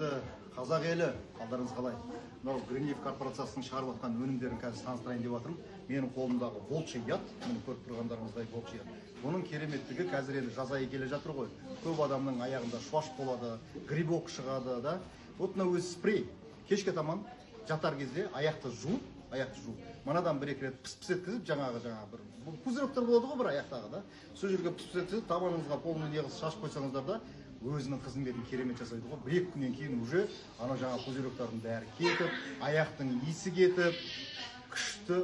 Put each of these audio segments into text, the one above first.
құрметті қазақ елі, қалдарыңыз қалай? Мынау Гринлиф корпорациясының шығарып жатқан өнімдерін қазір таныстырайын деп жатырмын. Менің қолымдағы волчий ят, міне көріп тұрғандарыңыздай волчий ят. Бұның кереметтігі қазір енді жаз айы келе жатыр ғой. Көп адамның аяғында шуаш болады, грибок шығады да. Вот мына өзі спрей. Кешке таман жатар кезде аяқты жуып, манадан бір-екі рет піс-піс еткізіп, жаңағы бір пузырьктер болады ғой бір аяқтағы да. Сол жерге піс-піс еткізіп, табаныңызға полный неғыз шашып қойсаңыздар да, өзінің қызметін керемет жасайды ғой. Бір-екі күннен кейін уже ана жаңа пузырьктардың бәрі кетіп, аяқтың иісі кетіп, күшті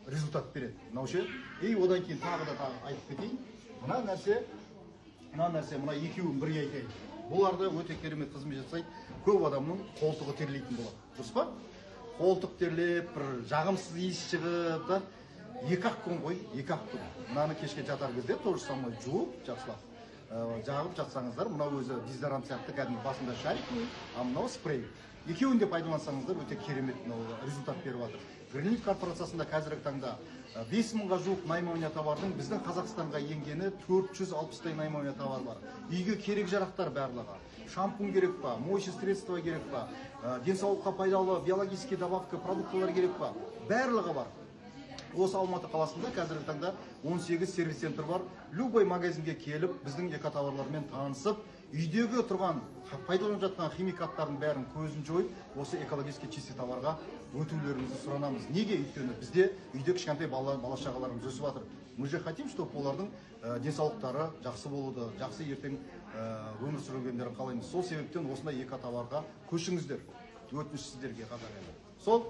результат береді. Мынау ше. И одан кейін тағы айтып кетейін. Мына екеуін бірге айтайын. Бұларды өте керемет қызмет жасайды. Көп адамның қолтығы терлейтін болады. Дұрыс па? Қолтық терлеп, бір жағымсыз иіс шығып та, 2-ақ күн ғой, 2-ақ күн. Мынаны кешке жатар кезде тоже самой жуып, жақсылап жағып жатсаңыздар, мынау өзі дезодорант сияқты кәдімгі басында шай, а мынау спрей. Екеуін де пайдалансаңыздар өте керемет результат беріп жатыр. Гринлиф корпорациясында қазіргі таңда 5000-ға жуық наймауния товардың біздің Қазақстанға енгені 460-тай наймауния товар бар. Үйге керек жарақтар барлығы. Шампунь керек па, моющее средство керек па, денсаулыққа пайдалы биологический добавка продуктылар керек па, барлығы бар. Осы Алматы қаласында қазіргі таңда 18 сервис центр бар. Любой магазинге келіп, біздің экотоварлармен танысып, үйдегі тұрған пайдаланып жатқан химикаттардың бәрін көзін жойып, осы экологически чистый товарға өтулеріңізді сұранамыз. Неге? Өйткені бізде үйде кішкентай бала-шағаларымыз өсіп жатыр. Мы же хотим, чтобы олардың денсаулықтары жақсы болуды, жақсы ертең өмір сүргендерін қалаймыз. Сол себептен осындай экотоварға көшіңіздер. Өтініш сіздерге қазақ елі. Сол